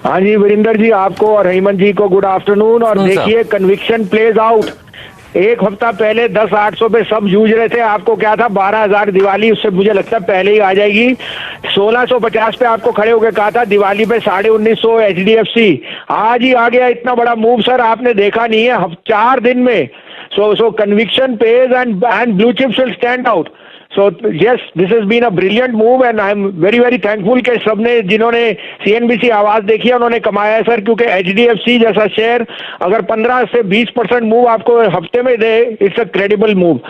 हाँ जी वीरेंद्र जी, आपको और हेमंत जी को गुड आफ्टरनून। और देखिए कन्विक्शन प्लेज आउट। एक हफ्ता पहले 10,800 पे सब जूझ रहे थे, आपको क्या था 12,000 दिवाली, उससे मुझे लगता है पहले ही आ जाएगी। 1650 पे आपको खड़े होकर कहा था दिवाली पे 1950 HDFC, आज ही आ गया इतना बड़ा मूव सर, आपने देखा नहीं है 4 दिन में। So conviction pays and blue chips will stand out. So yes, this has been a brilliant move and I'm very very thankful कि सबने जिन्होंने CNBC आवाज देखी है उन्होंने कमाया है सर, क्योंकि HDFC जैसा शेयर अगर 15 से 20% मूव आपको हफ्ते में दे, इट्स अ क्रेडिबल मूव।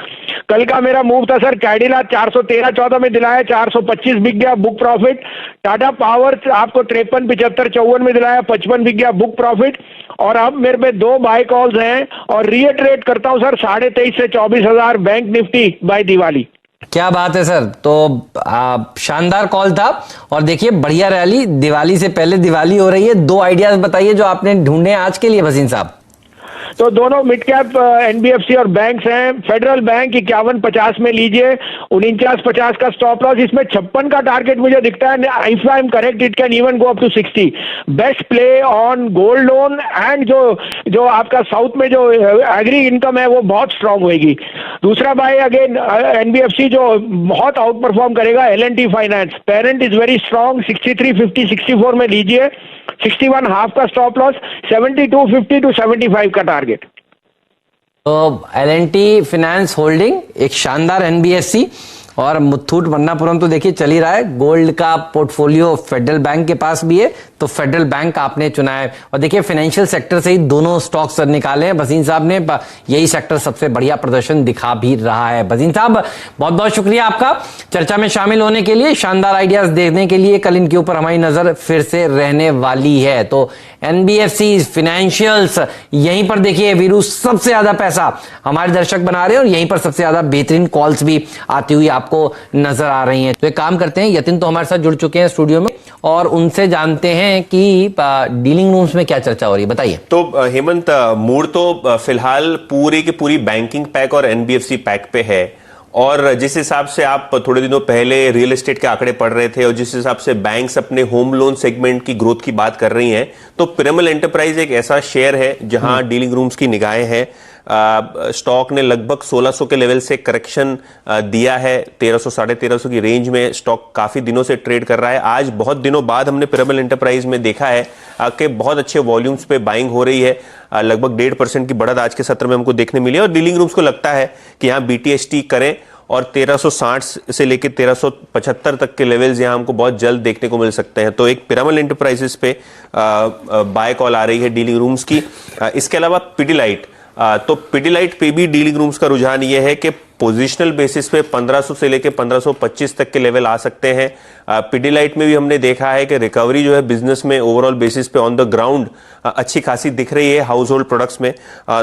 कल का मेरा मूव था सर, कैडिला 413-14 में दिलाया, 425 बिक गया बुक प्रॉफिट। टाटा पावर आपको 53-75-54 में दिलाया, 55 बिक गया बुक प्रॉफिट। और अब मेरे पे 2 बाय कॉल्स हैं और रीइटरेट करता हूं सर, 23,500 से 24,000 बैंक निफ्टी बाय दिवाली। क्या बात है सर, तो शानदार कॉल था। और देखिए बढ़िया रैली, दिवाली से पहले दिवाली हो रही है। 2 आइडियाज बताइए जो आपने ढूंढे आज के लिए भसीन साहब। तो दोनों मिड कैप NBFC और बैंक्स हैं। फेडरल बैंक 51.50 में लीजिए, 49.50 का स्टॉप लॉस, इसमें 56 का टारगेट मुझे दिखता है। If I am correct it can even go up to 60। Best play on gold loan and जो आपका साउथ में जो एग्री इनकम है वो बहुत स्ट्रांग होगी। दूसरा बाय अगेन NBFC जो बहुत आउट परफॉर्म करेगा, L&T finance, parent is very strong, 63.50 64 में लीजिए, 61 हाफ का स्टॉप लॉस, 72.50 टू 75 का टारगेट। तो L&T फाइनेंस होल्डिंग, एक शानदार NBFC और मुथूट मन्नापुरम तो देखिए चल ही रहा है। गोल्ड का पोर्टफोलियो फेडरल बैंक के पास भी है, तो फेडरल बैंक आपने चुना है। और देखिए फाइनेंशियल सेक्टर से ही दोनों स्टॉक्स निकाले हैं भसीन साहब ने, यही सेक्टर सबसे बढ़िया प्रदर्शन दिखा भी रहा है। भसीन साहब बहुत बहुत शुक्रिया आपका चर्चा में शामिल होने के लिए, शानदार आइडियाज देखने के लिए। कल इनके ऊपर हमारी नजर फिर से रहने वाली है। तो NBFC फाइनेंशियल्स, यहीं पर देखिए वीरू सबसे ज्यादा पैसा हमारे दर्शक बना रहे हैं और यहीं पर सबसे ज्यादा बेहतरीन कॉल्स भी आती हुई आपको नजर आ रही हैं। तो एक काम करते हैं, यतिन तो हमारे साथ जुड़ चुके हैं स्टूडियो में और उनसे जानते हैं कि डीलिंग रूम्स में क्या चर्चा हो रही है, बताइए। तो हेमंत, मूड तो फिलहाल पूरी की पूरी बैंकिंग पैक और NBFC पैक पे है। और जिस हिसाब से आप थोड़े दिनों पहले रियल एस्टेट के आंकड़े पढ़ रहे थे और जिस हिसाब से बैंक्स अपने होम लोन सेगमेंट की ग्रोथ की बात कर रही हैं, तो पिरामल एंटरप्राइज एक ऐसा शेयर है जहां डीलिंग रूम्स की निगाहें हैं। स्टॉक ने लगभग 1600 के लेवल से करेक्शन दिया है, 1300 साढ़े 1300 की रेंज में स्टॉक काफी दिनों से ट्रेड कर रहा है। आज बहुत दिनों बाद हमने पिरामल एंटरप्राइज में देखा है कि बहुत अच्छे वॉल्यूम्स पे बाइंग हो रही है। लगभग 1.5% की बढ़त आज के सत्र में हमको देखने मिली है और डीलिंग रूम्स को लगता है कि यहाँ BTST करें और 1360 से लेकर 1375 तक के लेवल्स यहां हमको बहुत जल्द देखने को मिल सकते हैं। तो एक पिरामल एंटरप्राइजेस पे बाय कॉल आ रही है डीलिंग रूम्स की। इसके अलावा पिडिलाइट, तो पिडिलाइट पे भी डीलिंग रूम्स का रुझान ये है कि पोजिशनल बेसिस पे 1500 से लेकर 1525 तक के लेवल आ सकते हैं। पिडिलाइट में भी हमने देखा है कि रिकवरी जो है बिजनेस में ओवरऑल बेसिस पे ऑन द ग्राउंड अच्छी खासी दिख रही है हाउस होल्ड प्रोडक्ट्स में।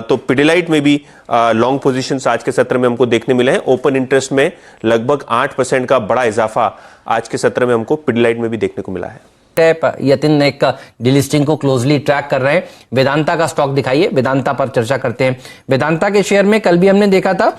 तो पिडिलाइट में भी लॉन्ग पोजीशंस आज के सत्र में हमको देखने मिले हैं। ओपन इंटरेस्ट में लगभग 8% का बड़ा इजाफा आज के सत्र में हमको पिडिलाइट में भी देखने को मिला है। यतिन एक डिलिस्टिंग को क्लोजली ट्रैक कर रहे हैं। वेदांता का स्टॉक दिखाइए, वेदांता पर चर्चा करते हैं। वेदांता के शेयर में कल भी हमने देखा था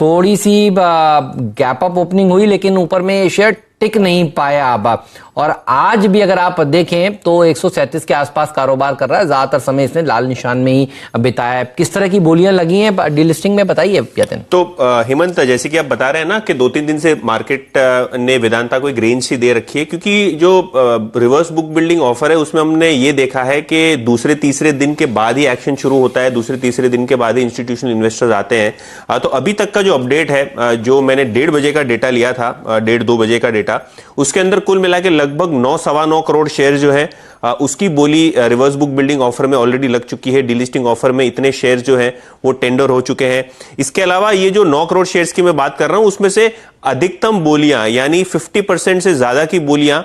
थोड़ी सी गैप अप ओपनिंग हुई, लेकिन ऊपर में ये शेयर टिक नहीं पाया अब। और आज भी अगर आप देखें तो 137 के आसपास कारोबार कर रहा है, ज्यादातर समय इसने लाल निशान में ही बिताया है। किस तरह की बोलियां लगी हैं डीलिस्टिंग में, बताइए यतिन। तो हेमंत, जैसे कि आप बता रहे हैं ना कि 2-3 दिन से मार्केट ने वेदांता को एक रेंज सी दे रखी है, क्योंकि जो रिवर्स बुक बिल्डिंग ऑफर है उसमें हमने ये देखा है कि दूसरे तीसरे दिन के बाद ही एक्शन शुरू होता है, दूसरे तीसरे दिन के बाद ही इंस्टीट्यूशनल इन्वेस्टर्स आते हैं। तो अभी तक का जो अपडेट है, जो मैंने 1:30 बजे का डेटा लिया था, 1:30-2 बजे का डेटा, उसके अंदर कुल मिला के लगभग 9-9 करोड़ शेयर जो है उसकी बोली रिवर्स बुक बिल्डिंग ऑफर में ऑलरेडी लग चुकी है। डीलिस्टिंग ऑफर में इतने शेयर जो हैं वो टेंडर हो चुके हैं। इसके अलावा ये जो 9 करोड़ शेयर्स की मैं बात कर रहा हूं, उसमें से अधिकतम बोलियां यानी 50% से ज्यादा की बोलियां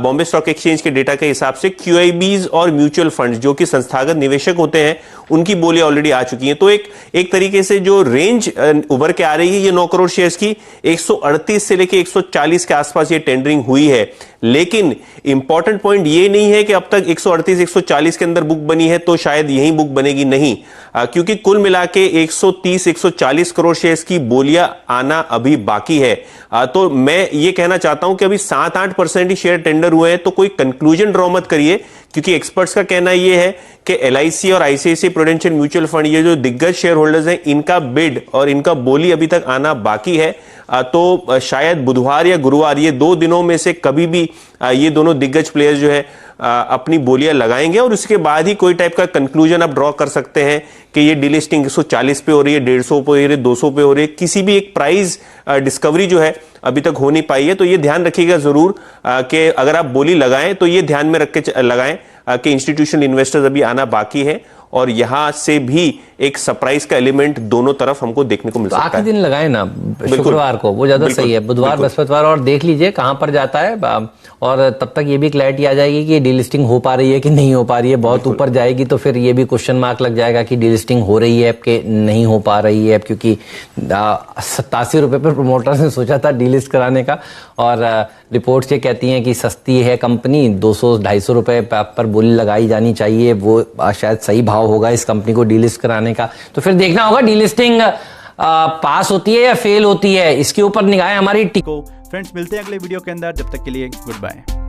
बॉम्बे स्टॉक एक्सचेंज के डेटा के हिसाब से QIBs और म्यूचुअल फंड्स जो कि संस्थागत निवेशक होते हैं उनकी बोलियां ऑलरेडी आ चुकी हैं। तो एक तरीके से जो रेंज उभर के आ रही है ये 9 करोड़ शेयर्स की, 138 से लेकर 140 के आसपास ये टेंडरिंग हुई है। लेकिन इंपॉर्टेंट पॉइंट ये नहीं है कि अब तक 138-140 के अंदर बुक बनी है तो शायद यही बुक बनेगी, नहीं, क्योंकि कुल मिला के 130-140 करोड़ शेयर्स की बोलियां आना अभी बाकी है। तो मैं ये कहना चाहता हूं कि अभी 7-8% ही शेयर टेंडर हुए हैं, तो कोई कंक्लूजन ड्रॉ मत करिए क्योंकि एक्सपर्ट्स का कहना यह है कि LIC और ICICI प्रूडेंशियल म्यूचुअल फंड, ये जो दिग्गज शेयर होल्डर्स हैं, इनका बिड और इनका बोली अभी तक आना बाकी है। तो शायद बुधवार या गुरुवार, ये 2 दिनों में से कभी भी ये दोनों दिग्गज प्लेयर्स जो है अपनी बोलियां लगाएंगे और उसके बाद ही कोई टाइप का कंक्लूजन आप ड्रॉ कर सकते हैं कि ये डीलिस्टिंग 140 पे हो रही है, 150 पे हो रही है, 200 पे हो रही है। किसी भी एक प्राइस डिस्कवरी जो है अभी तक हो नहीं पाई है। तो ये ध्यान रखिएगा जरूर कि अगर आप बोली लगाएं तो ये ध्यान में रख के लगाएं कि इंस्टीट्यूशनल इन्वेस्टर्स अभी आना बाकी है और यहां से भी एक सरप्राइज का एलिमेंट दोनों तरफ हमको देखने को मिल सकता है। आखिरी दिन लगाए ना शुक्रवार को, वो ज्यादा सही है। बुधवार बृहस्पतिवार और देख लीजिए कहां पर जाता है, और तब तक ये भी क्लैरिटी आ जाएगी कि डीलिस्टिंग हो पा रही है कि नहीं हो पा रही है। बहुत ऊपर जाएगी तो फिर ये भी क्वेश्चन मार्क लग जाएगा कि डीलिस्टिंग हो रही है कि नहीं हो पा रही है, क्योंकि 87 रुपए पर प्रमोटर्स ने सोचा था डीलिस्ट कराने का, और रिपोर्ट्स ये कहती हैं कि सस्ती है कंपनी, 200-250 रुपए पर बोली लगाई जानी चाहिए, वो शायद सही भाव होगा इस कंपनी को डीलिस्ट कराने का। तो फिर देखना होगा डीलिस्टिंग पास होती है या फेल होती है, इसके ऊपर निगाहें हमारी फ्रेंड्स मिलते हैं अगले वीडियो के अंदर, जब तक के लिए गुड बाय।